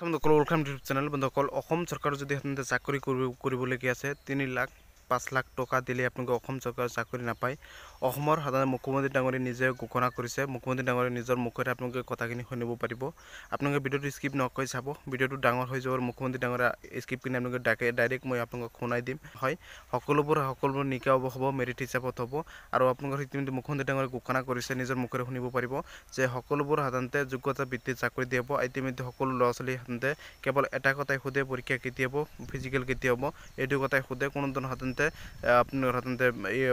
বন্ধুসকল welcome to channel. বন্ধুসকল অসম চৰকাৰ যদি হাতে চাকৰি কৰিবলগীয়া আছে 3 লাখ 5 লাখ টকা দিলে আপোনালোকে অসম চৰকাৰ চাকৰি নাপায়। অসমৰ সাধাৰণ মুখ্যমন্ত্ৰী ডাঙৰীয়ে নিজে ঘোষণা কৰিছে। মুখ্যমন্ত্ৰী ডাঙৰীয়ে নিজৰ মুখেৰে আপোনালোকে কথাখিনি শুনিব পাৰিব। আপোনালোকে ভিডিঅ'টো স্কিপ নকৰি চাব। ভিডিঅ'টো ডাঙৰ হৈ যাব। মুখ্যমন্ত্ৰী ডাঙৰীয়া স্কিপ কৰি আপোনালোকে ডাইৰেক্ট মই আপোনালোকক শুনাই দিম। হয়, সকলোবোৰ নিকা হ'ব, মেৰিট হিচাপত হ'ব। আৰু আপোনালোকৰ ইতিমধ্যে মুখ্যমন্ত্ৰী ডাঙৰীয়ে ঘোষণা কৰিছে, নিজৰ মুখেৰে শুনিব পাৰিব যে সকলোবোৰ সাধাৰণতে যোগ্যতা ভিত্তিত চাকৰি দিয়া হ'ব। ইতিমধ্যে সকলো ল'ৰা ছোৱালী সাধাৰণতে কেৱল এটা কথাই সোধে, পৰীক্ষা কেতিয়া হ'ব, ফিজিকেল কেতিয়া হ'ব, এইটো কথাই সোধে। কোনো ধৰণৰ সাধাৰণতে আপোনাৰ সাধাৰণতে এই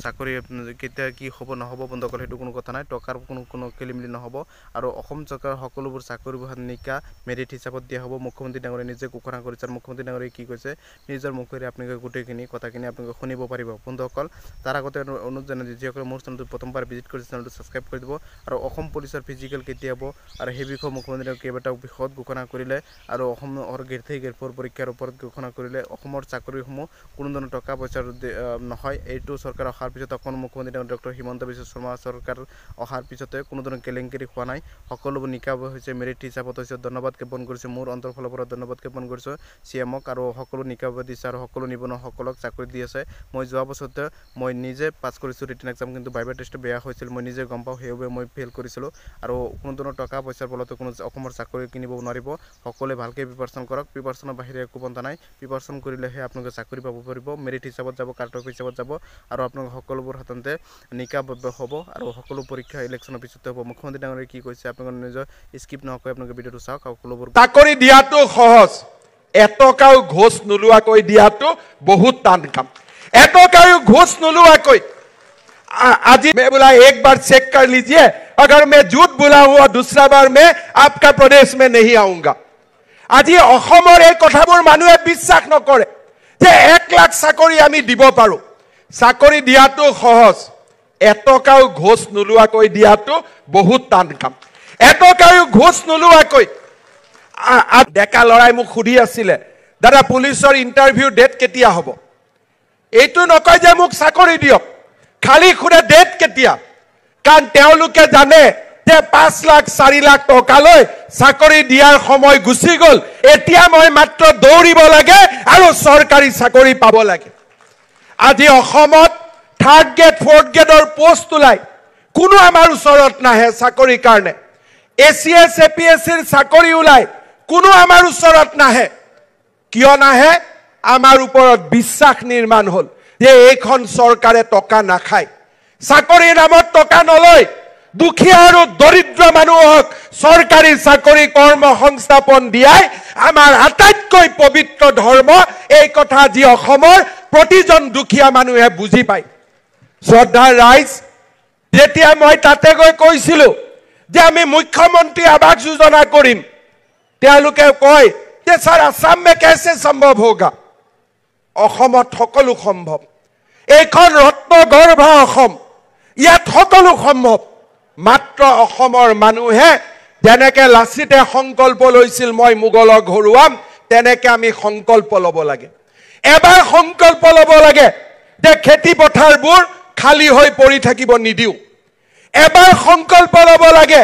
চাকৰি কেতিয়া কি হ'ব নহ'ব বন্ধুসকল সেইটো কোনো কথা নাই। টকাৰ কোনো খেলিমেলি নহ'ব। আৰু অসম চৰকাৰৰ সকলোবোৰ চাকৰিবোৰ নিকা মেৰিট হিচাপত দিয়া হ'ব। মুখ্যমন্ত্ৰী ডাঙৰীয়ে নিজে ঘোষণা কৰিছে। আৰু মুখ্যমন্ত্ৰী ডাঙৰীয়ে কি কৈছে নিজৰ মুখেৰে আপোনালোকে গোটেইখিনি কথাখিনি আপোনালোকে শুনিব পাৰিব। বন্ধুসকল তাৰ আগতে অনুৰোধ জনাই যিসকলে মোৰ চেনেলটো প্ৰথমবাৰ ভিজিট কৰিছে চেনেলটো ছাবস্ক্ৰাইব কৰি দিব। আৰু অসম পুলিচৰ ফিজিকেল কেতিয়া হ'ব আৰু সেই বিষয়ে মুখ্যমন্ত্ৰীয়ে কেইবাটাও বিষয়ত ঘোষণা কৰিলে। আৰু অসমৰ গ্ৰেড 4 পৰীক্ষাৰ ওপৰত ঘোষণা কৰিলে। অসমৰ চাকৰিসমূহ কোনো ধৰণৰ টকা পইচাৰ নহয়। এইটো চৰকাৰ অহাৰ পিছত অসমৰ মুখ্যমন্ত্ৰী ডক্টৰ হিমন্ত বিশ্ব শৰ্মা চৰকাৰ অহাৰ পিছতে কোনো ধৰণৰ কেলেংকাৰী হোৱা নাই। সকলোবোৰ নিকা হৈছে, মেৰিট হিচাপত হৈছে। ধন্যবাদ জ্ঞাপন কৰিছোঁ, মোৰ অন্তৰৰ ফালৰ পৰা ধন্যবাদ জ্ঞাপন কৰিছোঁ CMক। আৰু সকলো নিকা দিছে আৰু সকলো নিবনুৱাসকলক চাকৰি দি আছে। মই যোৱা বছৰতে মই নিজে পাছ কৰিছোঁ ৰিটেন এক্সাম, কিন্তু ভাইভা টেষ্টটো বেয়া হৈছিল। মই নিজে গম পাওঁ, সেইবাবে মই ফেইল কৰিছিলোঁ। আৰু কোনো ধৰণৰ টকা পইচাৰ বলতে কোনো অসমৰ চাকৰি কিনিব নোৱাৰিব। সকলোৱে ভালকৈ প্ৰিপাৰেশ্যন কৰক। প্ৰিপাৰেশ্যনৰ বাহিৰে একো পন্থা নাই। প্ৰিপাৰেশ্যন কৰিলেহে আপোনালোকে চাকৰি পাব পাৰিব। মেৰিট হিচাপত যাব, কাট অফ হিচাপত যাব। আৰু আপোনালোকে সকলোবোৰ সাধাৰণতে নিকা হ'ব। আৰু সকলো পৰীক্ষা ইলেকশ্যনৰ পিছতে হ'ব। মুখ্যমন্ত্ৰী ডাঙৰীয়ে কি কৈছে আপোনালোকে নিজৰ স্কিপ নকৰি আপোনালোকে ভিডিঅ'টো চাওক। সকলোবোৰ চাকৰি দিয়াটো সহজ, এটকাও ঘোষ নোলোৱাকৈ দিয়াটো বহুত টান কাম। एटोकाउ घूस नुलुआ कोई आज मैं बोला एक बार चेक कर लीजिए, अगर मैं झूठ बोला हूं और दूसरा बार मैं आपका प्रदेश में नहीं आऊंगा। आज অসমৰ এই কথাবোৰ মানুহে বিশ্বাস নকৰে যে 1 লাখ চাকৰি আমি দিব পাৰো। চাকৰি দিয়াটো সহজ, এটকাও ঘোষ নুলুৱাকৈ দিয়াটো বহুত টান কাম। এটকাও ঘোষ নুলুৱাকৈ ডেকা লৰাই মোক সুধি আছিলে, দাদা পুলিচৰ ইন্টাৰভিউ ডেট কেতিয়া হ'ব? এইটো নকয় যে মোক চাকৰি দিয়ক, খালি খুৰে ডেট কেতিয়া, কাৰণ তেওঁলোকে জানে যে 5 লাখ 4 লাখ টকালৈ চাকৰি দিয়াৰ সময় গুচি গ'ল। এতিয়া মই মাত্ৰ দৌৰিব লাগে আৰু চৰকাৰী চাকৰি পাব লাগে। আজি অসমত 3rd গ্ৰেড 4th গ্ৰেডৰ পোষ্ট ওলাই, কোনো আমাৰ ওচৰত নাহে চাকৰিৰ কাৰণে। ACS APSCৰ চাকৰি ওলাই, কোনো আমাৰ ওচৰত নাহে। কিয় নাহে? আমাৰ ওপৰত বিশ্বাস নিৰ্মাণ হ'ল যে এইখন চৰকাৰে টকা নাখায়, চাকৰিৰ নামত টকা নলয়। দুখীয়া আৰু দৰিদ্ৰ মানুহক চৰকাৰী চাকৰি কৰ্ম সংস্থাপন দিয়াই আমাৰ আটাইতকৈ পবিত্ৰ ধৰ্ম। এই কথা যি অসমৰ প্ৰতিজন দুখীয়া মানুহে বুজি পায়। শ্ৰদ্ধাৰ ৰাইজ, যেতিয়া মই তাতে গৈ কৈছিলো যে আমি মুখ্যমন্ত্ৰী আৱাস যোজনা কৰিম, তেওঁলোকে কয় যে স্যাৰ আসাম में कैसे संभव होगा? অসমত সকলো সম্ভৱ। এইখন ৰত্নগৰ্ভ অসম, ইয়াত সকলো সম্ভৱ। মাত্ৰ অসমৰ মানুহে যেনেকে লাচিতে সংকল্প লৈছিল মই মোগলক হৰুৱাম, তেনেকে আমি সংকল্প ল'ব লাগে। এবাৰ সংকল্প ল'ব লাগে যে খেতি পথাৰবোৰ খালী হৈ পৰি থাকিব নিদিওঁ। এবাৰ সংকল্প ল'ব লাগে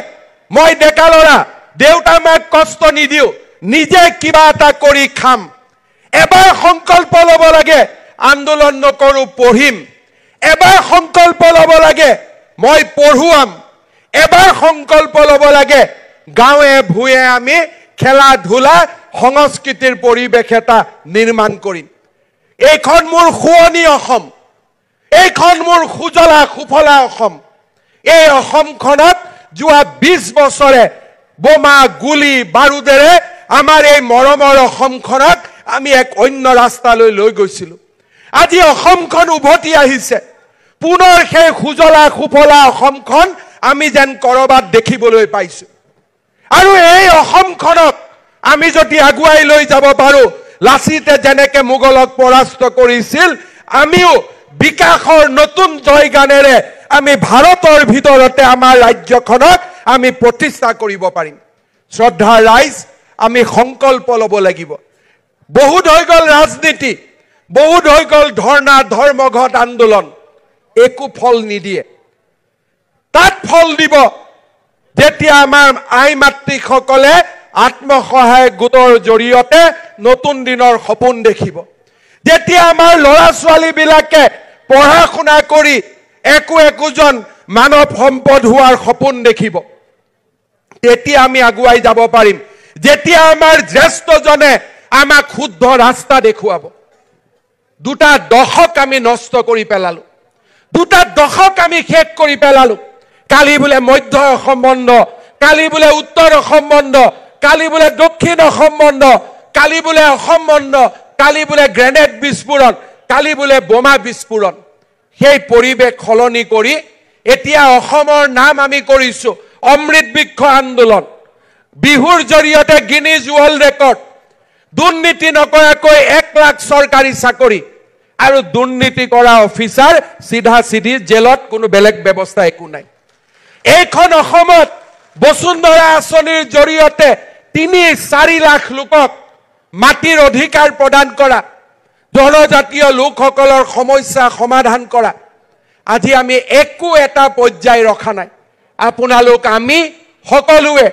মই ডেকা ল'ৰা, দেউতা মাক কষ্ট নিদিওঁ, নিজে কিবা এটা কৰি খাম। এবাৰ সংকল্প ল'ব লাগে আন্দোলন নকৰো, পঢ়িম। এবাৰ সংকল্প ল'ব লাগে মই পঢ়ুৱাম। এবাৰ সংকল্প ল'ব লাগে গাঁৱে ভূঞে আমি খেলা ধূলা সংস্কৃতিৰ পৰিৱেশ এটা নিৰ্মাণ কৰিম। এইখন মোৰ শুৱনি অসম, এইখন মোৰ সুজলা সুফলা অসম। এই অসমখনত যোৱা 20 বছৰে বোমা গুলি বাৰুদেৰে আমাৰ এই মৰমৰ অসমখনক আমি এক অন্য ৰাস্তালৈ লৈ গৈছিলো। আজি অসমখন উভতি আহিছে, পুনৰ সেই সুজলা সুফলা অসমখন আমি যেন কৰবাত দেখিবলৈ পাইছো। আৰু এই অসমখনক আমি যদি আগুৱাই লৈ যাব পাৰো, লাচিতে যেনেকে মোগলক পৰাস্ত কৰিছিল, আমিও বিকাশৰ নতুন জয়গানেৰে আমি ভাৰতৰ ভিতৰতে আমাৰ ৰাজ্যখনক আমি প্ৰতিষ্ঠা কৰিব পাৰিম। শ্ৰদ্ধাৰ ৰাইজ, আমি সংকল্প ল'ব লাগিব। বহুত হৈ গ'ল ৰাজনীতি, বহুত হৈ গ'ল ধৰ্ণা ধৰ্মঘট আন্দোলন, একো ফল নিদিয়ে। তাত ফল দিব যেতিয়া আমাৰ আই মাতৃসকলে আত্মসহায়ক গোটৰ জৰিয়তে নতুন দিনৰ সপোন দেখিব যেতিয়া আমাৰ ল'ৰা ছোৱালীবিলাকে পঢ়া শুনা কৰি একোজন মানৱ সম্পদ হোৱাৰ সপোন দেখিব তেতিয়া আমি আগুৱাই যাব পাৰিম যেতিয়া আমাৰ জ্যেষ্ঠজনে আমাক শুদ্ধ ৰাস্তা দেখুৱাব দুটা দশক আমি নষ্ট কৰি পেলালো দুটা দশক আমি শেষ কৰি পেলালো কালি বোলে মধ্য অসম বন্ধ কালি বোলে উত্তৰ অসম বন্ধ কালি বোলে দক্ষিণ অসম বন্ধ কালি বোলে অসম বন্ধ কালি বোলে গ্ৰেনেড বিস্ফোৰণ কালি বোলে বোমা বিস্ফোৰণ সেই পৰিবেশ খলনি কৰি এতিয়া অসমৰ নাম আমি কৰিছো অমৃত বৃক্ষ আন্দোলন বিহুৰ জৰিয়তে গিনিজ ৱৰ্ল্ড ৰেকৰ্ড দুৰ্নীতি নকৰাকৈ 1 লাখ চৰকাৰী চাকৰি আৰু দুৰ্নীতি কৰা অফিচাৰ সিধা সিধি জেলত কোনো বেলেগ ব্যৱস্থা একো নাই এইখন অসমত বসুন্ধৰা আঁচনিৰ জৰিয়তে 3-4 লাখ লোকক মাটিৰ অধিকাৰ প্ৰদান কৰা জনজাতীয় লোকসকলৰ সমস্যা সমাধান কৰা আজি আমি একো এটা পৰ্যায় ৰখা নাই আপোনালোক আমি সকলোৱে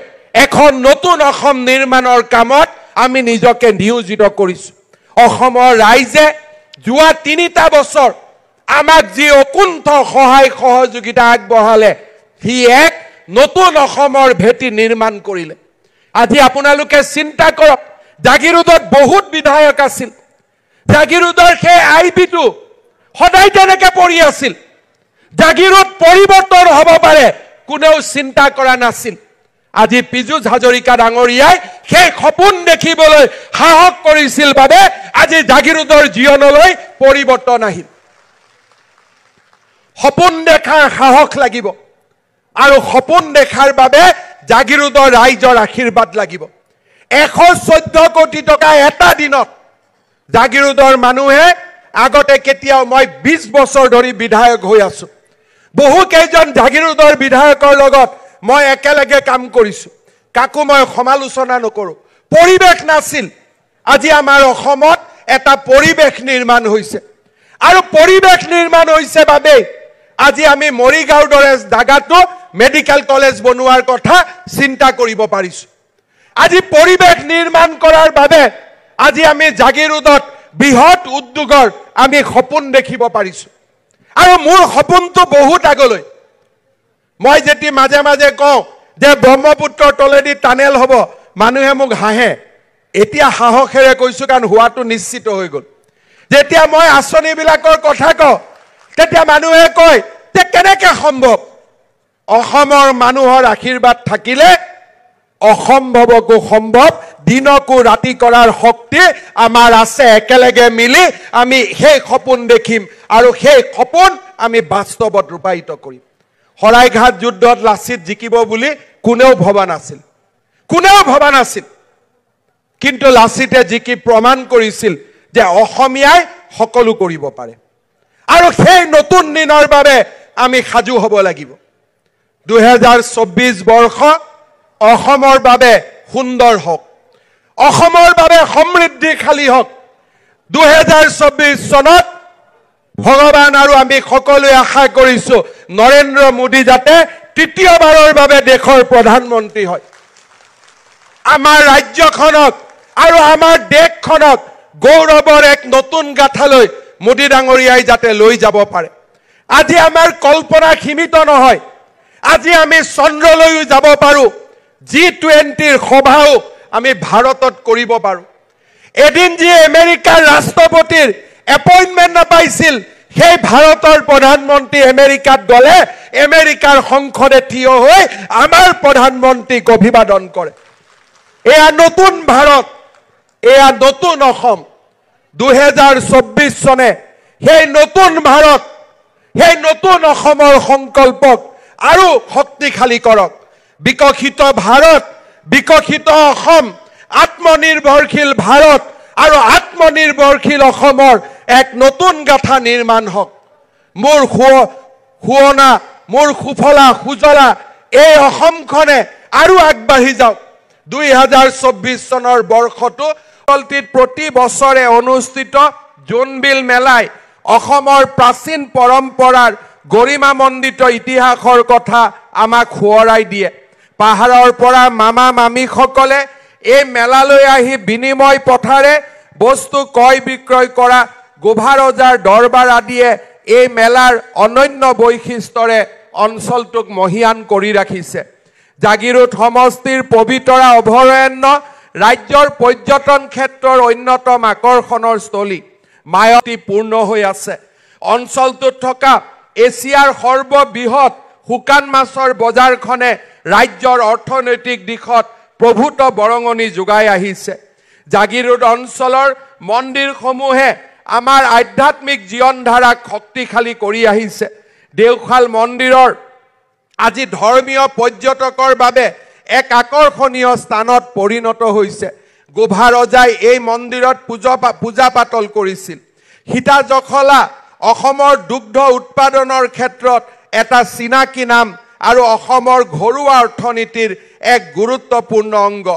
এখন নতুন অসম নিৰ্মাণৰ কামত আমি নিজকে নিয়োজিত কৰিছো অসমৰ ৰাইজে যোৱা 3টা বছৰ আমাক যি অকুণ্ঠ সহায় সহযোগিতা আগবঢ়ালে হি এক নতুন অসমৰ ভেটি নিৰ্মাণ কৰিলে আজি আপোনালোকে চিন্তা কৰক জাগিৰোডত বহুত বিধায়ক আছিল জাগিৰোডৰ সেই আইবিটো সদায় তেনেকৈ পৰি আছিল জাগিৰোড পৰিৱৰ্তন হ'ব পাৰে কোনেও চিন্তা কৰা নাছিল আজি পীযুষ হাজৰিকা ডাঙৰীয়াই সেই সপোন দেখিবলৈ সাহস কৰিছিল বাবে আজি জাগিৰোডৰ জীৱনলৈ পৰিৱৰ্তন আহিল সপোন দেখাৰ সাহস লাগিব আৰু সপোন দেখাৰ বাবে জাগিৰোডৰ ৰাইজৰ আশীৰ্বাদ লাগিব 114 কোটি টকা এটা দিনত জাগিৰোডৰ মানুহে আগতে কেতিয়াও মই 20 বছৰ ধৰি বিধায়ক হৈ আছো বহু কেইজন জাগিৰোডৰ বিধায়কৰ লগত মই একেলগে কাম কৰিছো কাকো মই সমালোচনা নকৰো পৰিবেশ নাছিল আজি আমাৰ অসমত এটা পৰিবেশ নিৰ্মাণ হৈছে আৰু পৰিবেশ নিৰ্মাণ হৈছে বাবে আজি আমি মৰিগাঁওৰ দৰে জাগাটো মেডিকেল কলেজ বনোৱাৰ কথা চিন্তা কৰিব পাৰিছো আজি পৰিবেশ নিৰ্মাণ কৰাৰ বাবে আজি আমি জাগিৰোডত বৃহৎ উদ্যোগৰ আমি সপোন দেখিব পাৰিছো আৰু মোৰ সপোনটো বহুত আগলৈ মই যেতি মাজে মাজে কওঁ যে ব্ৰহ্মপুত্ৰৰ তলেদি টানেল হ'ব মানুহে মোক হাঁহে এতিয়া সাহসেৰে কৈছো কাৰণ হোৱাটো নিশ্চিত হৈ গ'ল যেতিয়া মই আঁচনিবিলাকৰ কথা কওঁ তেতিয়া মানুহে কয় যে কেনেকৈ সম্ভৱ অসমৰ মানুহৰ আশীৰ্বাদ থাকিলে অসম্ভৱকো সম্ভৱ দিনকো ৰাতি কৰাৰ শক্তি আমাৰ আছে একেলগে মিলি আমি সেই সপোন দেখিম আৰু সেই সপোন আমি বাস্তৱত ৰূপায়িত কৰিম হৰাইঘাট যুদ্ধত লাচিত জিকিব বুলি কোনেও ভবা নাছিল কিন্তু লাচিতে জিকি প্ৰমাণ কৰিছিল যে অসমীয়াই সকলো কৰিব পাৰে আৰু সেই নতুন দিনৰ বাবে আমি সাজু হ'ব লাগিব 2024 বৰ্ষ অসমৰ বাবে সুন্দৰ হওক অসমৰ বাবে সমৃদ্ধিশালী হওক 2024 চনত ভগৱান আৰু আমি সকলোৱে আশা কৰিছো নৰেন্দ্ৰ মোদী যাতে তৃতীয়বাৰৰ বাবে দেশৰ প্ৰধানমন্ত্ৰী হয় আমাৰ ৰাজ্যখনক আৰু আমাৰ দেশখনক গৌৰৱৰ এক নতুন গাথালৈ মোদী ডাঙৰীয়াই যাতে লৈ যাব পাৰে আজি আমাৰ কল্পনা সীমিত নহয় আজি আমি চন্দ্ৰলৈও যাব পাৰো G20 সভাও আমি ভাৰতত কৰিব পাৰো এদিন যি আমেৰিকাৰ ৰাষ্ট্ৰপতিৰ এপইন্টমেন্ট নাপাইছিল সেই ভাৰতৰ প্ৰধানমন্ত্ৰী আমেৰিকাত গলে আমেৰিকাৰ সংসদে থিয় হৈ আমাৰ প্ৰধানমন্ত্ৰীক অভিবাদন কৰে এয়া নতুন ভাৰত এয়া নতুন অসম 2024 চনে সেই নতুন ভাৰত সেই নতুন অসমৰ সংকল্পক আৰু শক্তিশালী কৰক বিকশিত ভাৰত বিকশিত অসম আত্মনিৰ্ভৰশীল ভাৰত আৰু আত্মনিৰ্ভৰশীল অসমৰ এক নতুন গাথা নিৰ্মাণ হওক মোৰ শুৱনা মোৰ সুফলা সুজলা এই অসমখনে আৰু আগবাঢ়ি যাওক 2024 চনৰ বৰ্ষটো প্ৰতি বছৰে অনুষ্ঠিত জোনবিল মেলাই অসমৰ প্ৰাচীন পৰম্পৰাৰ গৰিমামণ্ডিত ইতিহাসৰ কথা আমাক সোঁৱৰাই দিয়ে পাহাৰৰ পৰা মামা মামীসকলে এই মেলালৈ আহি বিনিময় পথাৰে বস্তু ক্ৰয় বিক্ৰয় কৰা গোভা ৰজাৰ দৰবাৰ আদিয়ে এই মেলাৰ অনন্য বৈশিষ্ট্যৰে অঞ্চলটোক মহিয়ান কৰি ৰাখিছে। জাগিৰোড সমষ্টিৰ পবিতৰা অভয়াৰণ্য ৰাজ্যৰ পৰ্যটন ক্ষেত্ৰৰ অন্যতম আকৰ্ষণৰ স্থলী মায়তি পূৰ্ণ হৈ আছে। অঞ্চলটোত থকা এছিয়াৰ সৰ্ববৃহৎ শুকান মাছৰ বজাৰখনে ৰাজ্যৰ অৰ্থনৈতিক দিশত প্ৰভূত বৰঙণি যোগাই আহিছে। জাগিৰোড অঞ্চলৰ মন্দিৰসমূহে আমাৰ আধ্যাত্মিক জীৱনধাৰাক শক্তিশালী কৰি আহিছে। দেওশাল মন্দিৰৰ আজি ধৰ্মীয় পৰ্যটকৰ বাবে এক আকৰ্ষণীয় স্থানত পৰিণত হৈছে। গোভা ৰজাই এই মন্দিৰত পূজা পাতল কৰিছিল। সীতা জখলা অসমৰ দুগ্ধ উৎপাদনৰ ক্ষেত্ৰত এটা চিনাকি নাম আৰু অসমৰ ঘৰুৱা অৰ্থনীতিৰ এক গুৰুত্বপূৰ্ণ অংগ।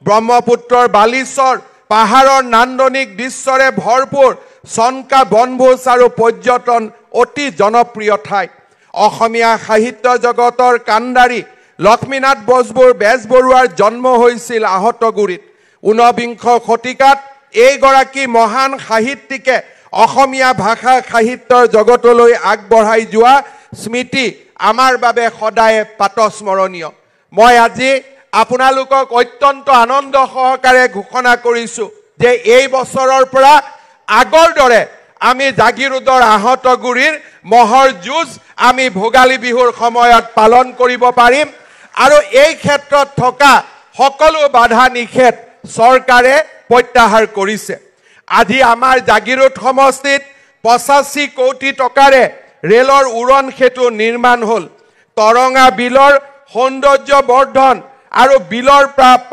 ব্ৰহ্মপুত্ৰৰ বালিচৰ পাহাৰৰ নান্দনিক দৃশ্যৰে ভৰপূৰ চনকা বনভোজ আৰু পৰ্যটন অতি জনপ্ৰিয় ঠাই। অসমীয়া সাহিত্য জগতৰ কাণ্ডাৰী লক্ষ্মীনাথ বেজবৰুৱাৰ জন্ম হৈছিল আহতগুৰিত। ঊনবিংশ শতিকাত এইগৰাকী মহান সাহিত্যিকে অসমীয়া ভাষা সাহিত্যৰ জগতলৈ আগবঢ়াই যোৱা স্মৃতি আমাৰ বাবে সদায় পাতস্মৰণীয়। মই আজি আপোনালোকক অত্যন্ত আনন্দ সহকাৰে ঘোষণা কৰিছোঁ যে এই বছৰৰ পৰা আগৰ দৰে আমি জাগিৰোডৰ আহতগুৰিৰ মহৰ যুঁজ আমি ভোগালী বিহুৰ সময়ত পালন কৰিব পাৰিম আৰু এই ক্ষেত্ৰত থকা সকলো বাধা নিষেধ চৰকাৰে প্ৰত্যাহাৰ কৰিছে। আজি আমাৰ জাগিৰোড সমষ্টিত 85 কোটি টকাৰে ৰেলৰ উৰণ সেতু নিৰ্মাণ হ'ল। তৰঙা বিলৰ সৌন্দৰ্য বৰ্ধন আৰু বিলৰ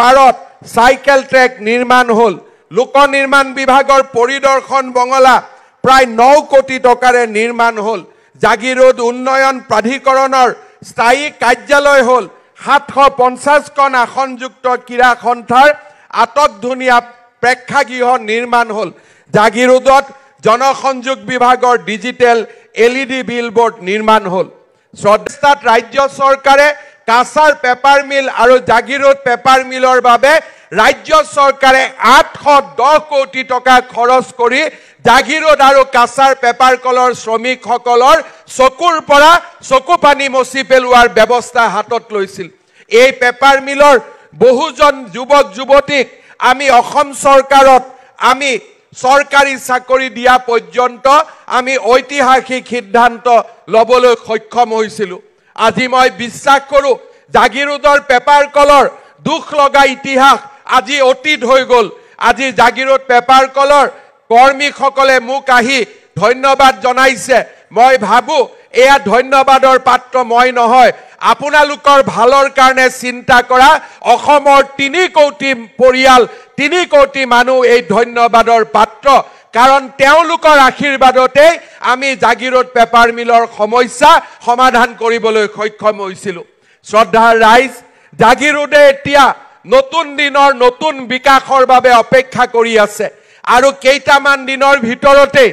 পাৰত চাইকেল ট্ৰেক নিৰ্মাণ হ'ল। লোক নিৰ্মাণ বিভাগৰ পৰিদৰ্শন বঙলা প্ৰায় 9 কোটি টকাৰে নিৰ্মাণ হ'ল। জাগিৰোড উন্নয়ন প্ৰাধিকৰণৰ স্থায়ী কাৰ্যালয় হ'ল। 750খন আসনযুক্ত ক্ৰীড়া সন্থাৰ আটকধুনীয়া প্ৰেক্ষাগৃহ নিৰ্মাণ হ'ল। জাগিৰোডত জনসংযোগ বিভাগৰ ডিজিটেল LED বিলবোৰ্ড নিৰ্মাণ হ'ল। শ্ৰদ্ধাত ৰাজ্য চৰকাৰে কাছাৰ পেপাৰ মিল আৰু জাগিৰোড পেপাৰ মিলৰ বাবে ৰাজ্য চৰকাৰে 810 কোটি টকা খৰচ কৰি জাগিৰোড আৰু কাছাৰ পেপাৰ কলৰ শ্ৰমিকসকলৰ চকুৰ পৰা চকু পানী মচি পেলোৱাৰ ব্যৱস্থা হাতত লৈছিল। এই পেপাৰ মিলৰ বহুজন যুৱক যুৱতীক আমি অসম চৰকাৰত আমি চৰকাৰী চাকৰি দিয়া পৰ্যন্ত আমি ঐতিহাসিক সিদ্ধান্ত ল'বলৈ সক্ষম হৈছিলোঁ। আজি মই বিশ্বাস কৰোঁ জাগিৰোডৰ পেপাৰ কলৰ দুখ লগা ইতিহাস আজি অতীত হৈ গ'ল। আজি জাগিৰোড পেপাৰ কলৰ কৰ্মীসকলে মোক আহি ধন্যবাদ জনাইছে। মই ভাবোঁ এয়া ধন্যবাদৰ পাত্ৰ মই নহয়, আপোনালোকৰ ভালৰ কাৰণে চিন্তা কৰা অসমৰ 3 কোটি পৰিয়াল 3 কোটি মানুহ এই ধন্যবাদৰ পাত্ৰ। কাৰণ তেওঁলোকৰ আশীৰ্বাদতেই আমি জাগিৰোড পেপাৰ মিলৰ সমস্যা সমাধান কৰিবলৈ সক্ষম হৈছিলোঁ। শ্ৰদ্ধাৰ ৰাইজ, জাগিৰোডে এতিয়া নতুন দিনৰ নতুন বিকাশৰ বাবে অপেক্ষা কৰি আছে আৰু কেইটামান দিনৰ ভিতৰতে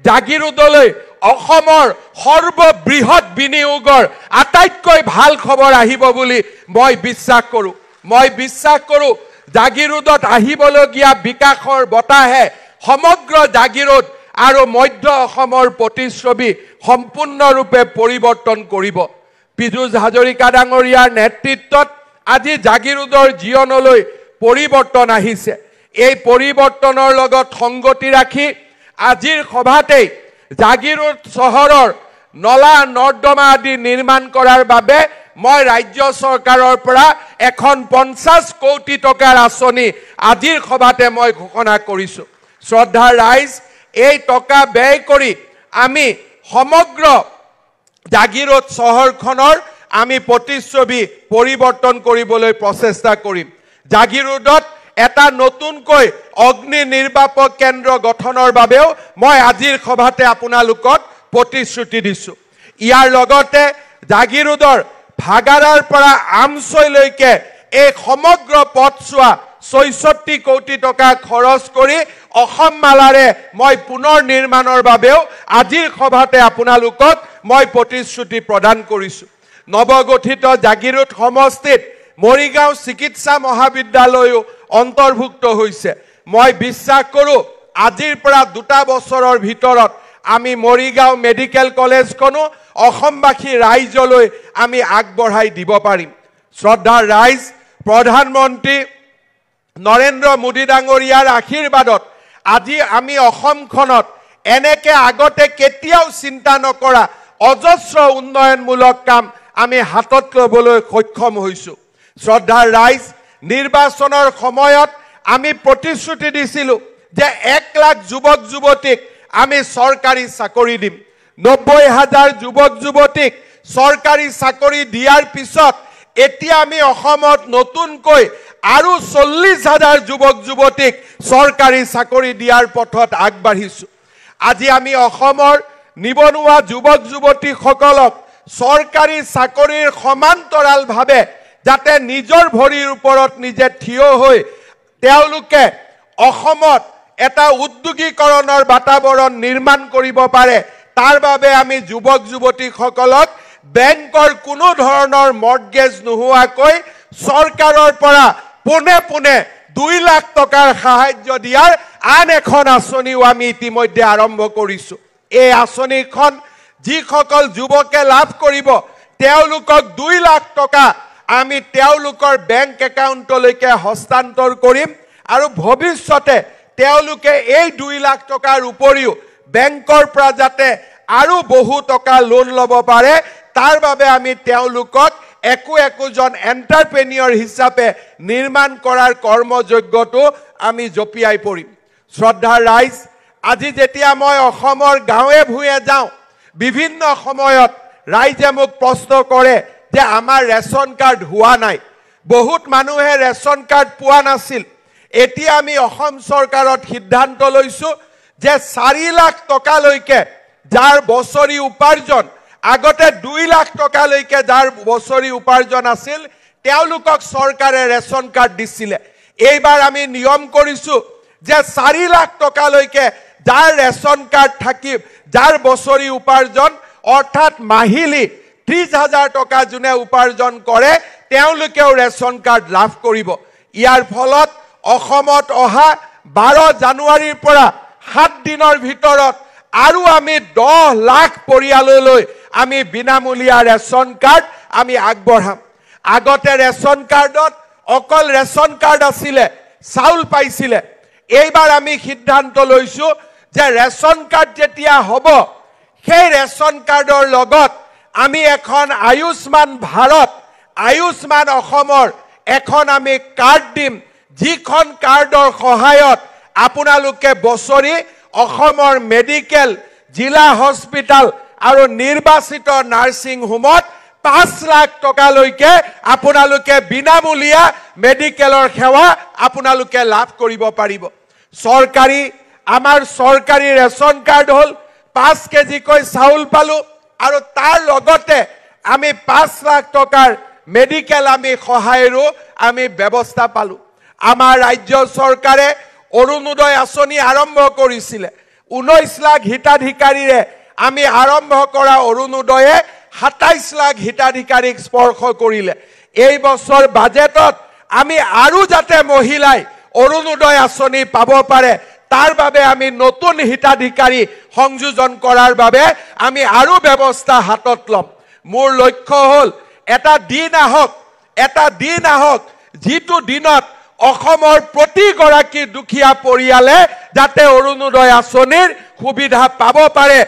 জাগিৰোডলৈ অসমৰ সৰ্ববৃহৎ বিনিয়োগৰ আটাইতকৈ ভাল খবৰ আহিব বুলি মই বিশ্বাস কৰোঁ। মই বিশ্বাস কৰোঁ জাগিৰোডত আহিবলগীয়া বিকাশৰ বতাহে সমগ্ৰ জাগিৰোড আৰু মধ্য অসমৰ প্ৰতিচ্ছবি সম্পূৰ্ণৰূপে পৰিৱৰ্তন কৰিব। পীযুষ হাজৰিকা ডাঙৰীয়াৰ নেতৃত্বত আজি জাগিৰোডৰ জীৱনলৈ পৰিৱৰ্তন আহিছে। এই পৰিৱৰ্তনৰ লগত সংগতি ৰাখি আজিৰ সভাতেই জাগিৰোড চহৰৰ নলা নৰ্দমা আদি নিৰ্মাণ কৰাৰ বাবে মই ৰাজ্য চৰকাৰৰ পৰা এখন 50 কোটি টকাৰ আঁচনি আজিৰ সভাতে মই ঘোষণা কৰিছোঁ। শ্ৰদ্ধাৰ ৰাইজ, এই টকা ব্যয় কৰি আমি সমগ্ৰ জাগিৰোড চহৰখনৰ আমি প্ৰতিচ্ছবি পৰিৱৰ্তন কৰিবলৈ প্ৰচেষ্টা কৰিম। জাগিৰোডত এটা নতুনকৈ অগ্নি নিৰ্বাপক কেন্দ্ৰ গঠনৰ বাবেও মই আজিৰ সভাতে আপোনালোকক প্ৰতিশ্ৰুতি দিছোঁ। ইয়াৰ লগতে জাগিৰোডৰ ভাগাৰাৰ পৰা আমচৈলৈকে এই সমগ্ৰ পথছোৱা 64 কোটি টকা খৰচ কৰি অসম মালাৰে মই পুনৰ নিৰ্মাণৰ বাবেও আজিৰ সভাতে আপোনালোকক মই প্ৰতিশ্ৰুতি প্ৰদান কৰিছোঁ। নৱগঠিত জাগিৰোড সমষ্টিত মৰিগাঁও চিকিৎসা মহাবিদ্যালয়ো অন্তৰ্ভুক্ত হৈছে মই বিশ্বাস কৰোঁ আজিৰ পৰা 2 বছৰৰ ভিতৰত আমি মৰিগাঁও মেডিকেল কলেজখনো অসমবাসী ৰাইজলৈ আমি আগবঢ়াই দিব পাৰিম শ্ৰদ্ধাৰ ৰাইজ প্ৰধানমন্ত্ৰী নৰেন্দ্ৰ মোদী ডাঙৰীয়াৰ আশীৰ্বাদত আজি আমি অসমখনত এনেকে আগতে কেতিয়াও চিন্তা নকৰা অজস্ৰ উন্নয়নমূলক কাম আমি হাতত ল'বলৈ সক্ষম হৈছোঁ শ্ৰদ্ধাৰ ৰাইজ নিৰ্বাচনৰ সময়ত আমি প্ৰতিশ্ৰুতি দিছিলোঁ যে 1 লাখ যুৱক যুৱতীক আমি চৰকাৰী চাকৰি দিম 90,000 যুৱক যুৱতীক চৰকাৰী চাকৰি দিয়াৰ পিছত এতিয়া আমি অসমত নতুনকৈ আৰু 40,000 যুৱক যুৱতীক চৰকাৰী চাকৰি দিয়াৰ পথত আগবাঢ়িছোঁ আজি আমি অসমৰ নিবনুৱা যুৱক যুৱতীসকলক চৰকাৰী চাকৰিৰ সমান্তৰালভাৱে যাতে নিজৰ ভৰিৰ ওপৰত নিজে থিয় হৈ তেওঁলোকে অসমত এটা উদ্যোগীকৰণৰ বাতাবৰণ নিৰ্মাণ কৰিব পাৰে তাৰ বাবে আমি যুৱক যুৱতীসকলক বেংকৰ কোনো ধৰণৰ মৰ্টগেজ নোহোৱাকৈ চৰকাৰৰ পৰা পোনে পোনে 2 লাখ টকাৰ সাহায্য দিয়াৰ আন এখন আঁচনিও আমি ইতিমধ্যে আৰম্ভ কৰিছোঁ এই আঁচনিখন যিসকল যুৱকে লাভ কৰিব তেওঁলোকক 2 লাখ টকা আমি তেওঁলোকৰ বেংক একাউণ্টলৈকে হস্তান্তৰ কৰিম আৰু ভৱিষ্যতে তেওঁলোকে এই 2 লাখ টকাৰ উপৰিও বেংকৰ পৰা যাতে আৰু বহু টকা লোন ল'ব পাৰে তাৰ বাবে আমি তেওঁলোকক একোজন এণ্টাৰপ্ৰেনিয়ৰ হিচাপে নিৰ্মাণ কৰাৰ কৰ্মযোগ্যটো আমি জপিয়াই পৰিম শ্ৰদ্ধাৰ ৰাইজ আজি যেতিয়া মই অসমৰ গাঁৱে ভূঞে যাওঁ বিভিন্ন সময়ত ৰাইজে মোক প্ৰশ্ন কৰে যে আমাৰ ৰেচন কাৰ্ড হোৱা নাই বহুত মানুহে ৰেচন কাৰ্ড পোৱা নাছিল এতিয়া আমি অসম চৰকাৰত সিদ্ধান্ত লৈছোঁ যে 4 লাখ টকালৈকে যাৰ বছৰি উপাৰ্জন আগতে 2 লাখ টকালৈকে যাৰ বছৰি উপাৰ্জন আছিল তেওঁলোকক চৰকাৰে ৰেচন কাৰ্ড দিছিলে এইবাৰ আমি নিয়ম কৰিছোঁ যে 4 লাখ টকালৈকে যাৰ ৰেচন কাৰ্ড থাকিব যাৰ বছৰি উপাৰ্জন অৰ্থাৎ মাহিলী 30,000 টকা যোনে উপাৰ্জন কৰে তেওঁলোকেও ৰেচন কাৰ্ড লাভ কৰিব ইয়াৰ ফলত অসমত অহা 12 জানুৱাৰীৰ পৰা 7 দিনৰ ভিতৰত আৰু আমি 10 লাখ পৰিয়াললৈ আমি বিনামূলীয়া ৰেচন কাৰ্ড আমি আগবঢ়াম আগতে ৰেচন কাৰ্ডত অকল ৰেচন কাৰ্ড আছিলে চাউল পাইছিলে এইবাৰ আমি সিদ্ধান্ত লৈছোঁ যে ৰেচন কাৰ্ড যেতিয়া হ'ব সেই ৰেচন কাৰ্ডৰ লগত আমি এখন আয়ুষ্মান ভাৰত আয়ুষ্মান অসমৰ এখন আমি কাৰ্ড দিম যিখন কাৰ্ডৰ সহায়ত আপোনালোকে বছৰি অসমৰ মেডিকেল জিলা হস্পিটাল আৰু নিৰ্বাচিত নাৰ্ছিং হোমত 5 লাখ টকালৈকে আপোনালোকে বিনামূলীয়া মেডিকেলৰ সেৱা আপোনালোকে লাভ কৰিব পাৰিব চৰকাৰী আমাৰ চৰকাৰী ৰেচন কাৰ্ড হ'ল 5 কেজিকৈ চাউল পালোঁ আৰু তাৰ লগতে আমি 5 লাখ টকাৰ মেডিকেল আমি সহায়ৰো আমি ব্যৱস্থা পালোঁ আমাৰ ৰাজ্য চৰকাৰে অৰুণোদয় আঁচনি আৰম্ভ কৰিছিলে 19 লাখ হিতাধিকাৰীৰে আমি আৰম্ভ কৰা অৰুণোদয়ে 27 লাখ হিতাধিকাৰীক স্পৰ্শ কৰিলে এই বছৰ বাজেটত আমি আৰু যাতে মহিলাই অৰুণোদয় আঁচনি পাব পাৰে তাৰ বাবে আমি নতুন হিতাধিকাৰী সংযোজন কৰাৰ বাবে আমি আৰু ব্যৱস্থা হাতত ল'ম মোৰ লক্ষ্য হ'ল এটা দিন আহক যিটো দিনত অসমৰ প্ৰতিগৰাকী দুখীয়া পৰিয়ালে যাতে অৰুণোদয় আঁচনিৰ সুবিধা পাব পাৰে